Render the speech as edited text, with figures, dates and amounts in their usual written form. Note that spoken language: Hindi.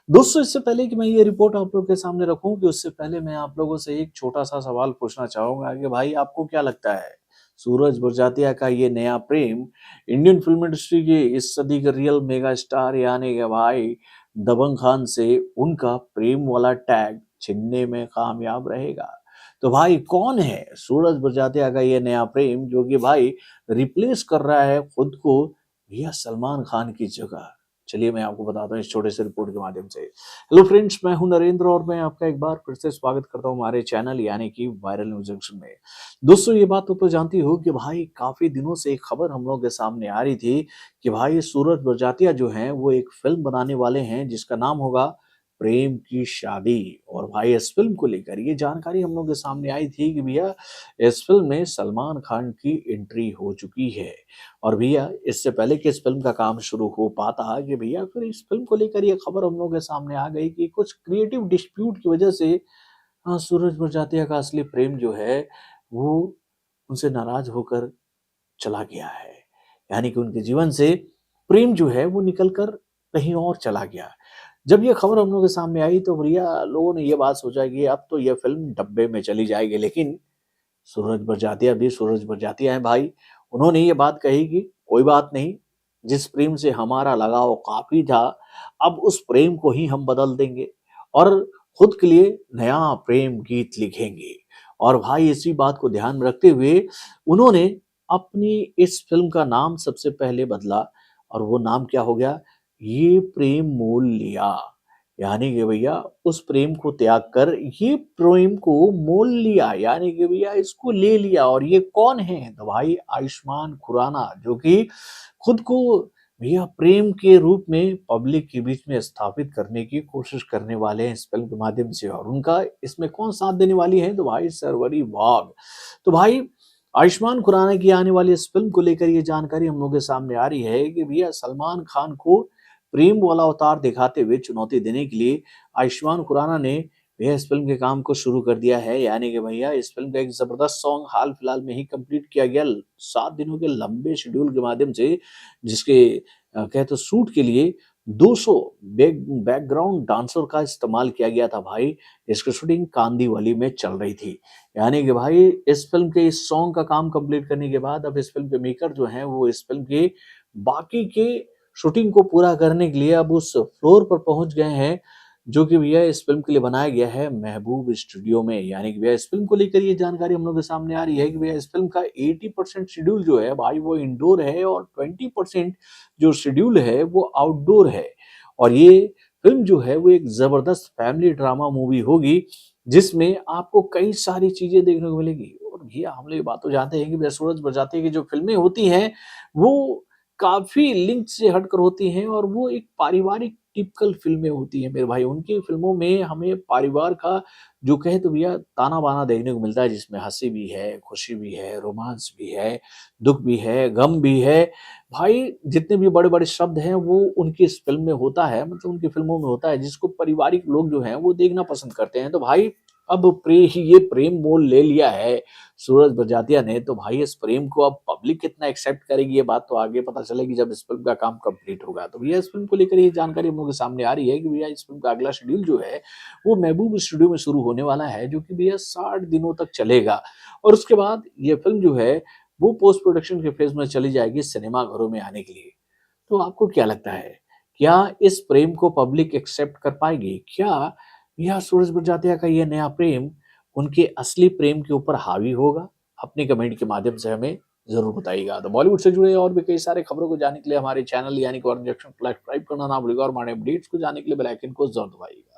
दोस्तों, इससे पहले कि मैं ये रिपोर्ट आप लोगों के सामने रखूं कि उससे पहले मैं आप लोगों से एक छोटा-सा सवाल पूछना चाहूँगा कि भाई आपको क्या लगता है, सूरज बड़जात्या का ये नया प्रेम इंडियन फ़िल्म इंडस्ट्री के इस सदी के रियल मेगा स्टार यानी कि भाई दबंग खान से उनका प्रेम वाला टैग छीनने में कामयाब रहेगा? तो भाई कौन है सूरज बड़जात्या का ये नया प्रेम जो कि भाई रिप्लेस कर रहा है खुद को भैया सलमान खान की जगह? चलिए मैं आपको बताता हूँ इस छोटे से रिपोर्ट के माध्यम से। हेलो फ्रेंड्स, मैं हूं नरेंद्र और मैं आपका एक बार फिर से स्वागत करता हूं हमारे चैनल यानी कि वायरल न्यूज जंक्शन में। दोस्तों, ये बात तो जानती हो कि भाई काफी दिनों से एक खबर हम लोग के सामने आ रही थी कि भाई सूरज बड़जात्या जो हैं वो एक फिल्म बनाने वाले हैं जिसका नाम होगा प्रेम की शादी। और भाई इस फिल्म को लेकर ये जानकारी हम लोग के सामने आई थी कि भैया इस फिल्म में सलमान खान की एंट्री हो चुकी है। और भैया इससे पहले कि इस फिल्म का काम शुरू हो पाता कि भैया फिर इस फिल्म को लेकर ये खबर हम लोगों के सामने आ गई कि कुछ क्रिएटिव डिस्प्यूट की वजह से सूरज बड़जात्या का असली प्रेम जो है वो उनसे नाराज होकर चला गया है। यानी कि उनके जीवन से प्रेम जो है वो निकल कर कहीं और चला गया। जब ये खबर हम लोगों के सामने आई तो भैया लोगों ने ये बात सोचा कि अब तो ये फिल्म डब्बे में चली जाएगी, लेकिन सूरज बड़जात्या भी सूरज बड़जात्या हैं भाई। उन्होंने ये बात कही कि कोई बात नहीं, जिस प्रेम से हमारा लगाव काफ़ी था, अब उस प्रेम को ही हम बदल देंगे और खुद के लिए नया प्रेम गीत लिखेंगे। और भाई इसी बात को ध्यान में रखते हुए उन्होंने अपनी इस फ़िल्म का नाम सबसे पहले बदला और वो नाम क्या हो गया? ये प्रेम मोल लिया। यानी कि भैया उस प्रेम को त्याग कर ये प्रेम को मोल लिया, यानी कि भैया इसको ले लिया। और ये कौन है? तो भाई आयुष्मान खुराना, जो कि खुद को भैया प्रेम के रूप में पब्लिक के बीच में स्थापित करने की कोशिश करने वाले हैं इस फिल्म के माध्यम से। और उनका इसमें कौन साथ देने वाली है? तो भाई सरवरी वाघ। तो भाई आयुष्मान खुराना की आने वाली इस फिल्म को लेकर ये जानकारी हम लोग के सामने आ रही है कि भैया सलमान खान को प्रेम वाला अवतार दिखाते हुए चुनौती देने के लिए आयुष्मान खुराना ने भैया इस फिल्म के काम को शुरू कर दिया है। यानी कि भैया इस फिल्म का एक जबरदस्त सॉन्ग हाल फिलहाल में ही कंप्लीट किया गया 7 दिनों के लंबे शेड्यूल के माध्यम से, जिसके कहे तो शूट के लिए 200 बैकग्राउंड डांसर का इस्तेमाल किया गया था भाई। इसकी शूटिंग कांदीवली में चल रही थी। यानी कि भाई इस फिल्म के इस सॉन्ग का काम कंप्लीट करने के बाद अब इस फिल्म के मेकर जो हैं वो इस फिल्म के बाकी के शूटिंग को पूरा करने के लिए अब उस फ्लोर पर पहुंच गए हैं जो कि भैया इस फिल्म के लिए बनाया गया है महबूब स्टूडियो में। यानी कि भैया इस फिल्म को लेकर ये जानकारी हम लोग के सामने आ रही है कि भैया इस फिल्म का 80% शेड्यूल जो है भाई वो इंडोर है और 20% जो शेड्यूल है वो आउटडोर है। और ये फिल्म जो है वो एक जबरदस्त फैमिली ड्रामा मूवी होगी जिसमें आपको कई सारी चीजें देखने को मिलेगी। और भैया हम लोग ये बात तो जानते हैं कि भैया सूरज बड़जात्या की जो फिल्में होती हैं वो काफ़ी लिंक से हटकर होती हैं और वो एक पारिवारिक टिपिकल फ़िल्में होती हैं मेरे भाई। उनकी फ़िल्मों में हमें परिवार का जो कहे तो भैया ताना-बाना देखने को मिलता है, जिसमें हँसी भी है, खुशी भी है, रोमांस भी है, दुःख भी है, गम भी है। भाई जितने भी बड़े-बड़े शब्द हैं वो उनकी इस फ़िल्म में होता है, मतलब उनकी फ़िल्मों में होता है, जिसको पारिवारिक लोग जो हैं वो देखना पसंद करते हैं। तो भाई अब ये प्रेम मोल ले लिया है सूरज बड़जात्या ने, तो भाई इस प्रेम को अब पब्लिक कितना एक्सेप्ट करेगी ये बात तो आगे पता चलेगी जब इस फिल्म का काम कंप्लीट होगा। तो भैया इस फिल्म को लेकर ये जानकारी हम लोग के सामने आ रही है कि भैया इस फिल्म का अगला शेड्यूल जो है वो महबूब स्टूडियो में शुरू होने वाला है, जो कि भैया 60 दिनों तक चलेगा। और उसके बाद ये फिल्म जो है वो पोस्ट प्रोडक्शन के फेज में चली जाएगी सिनेमा घरों में आने के लिए। तो आपको क्या लगता है? क्या इस प्रेम को पब्लिक एक्सेप्ट कर पाएगी? क्या यह सूरज बड़जात्या का ये नया प्रेम उनके असली प्रेम के ऊपर हावी होगा? अपने कमेंट के माध्यम से हमें ज़रूर बताइएगा। तो बॉलीवुड से जुड़े और भी कई सारे खबरों को जानने के लिए हमारे चैनल यानी कि वायरल जंक्शन को सब्सक्राइब करना ना भूलिएगा और हमारे अपडेट्स को जानने के लिए बेल आइकन को ज़रूर दबाइएगा।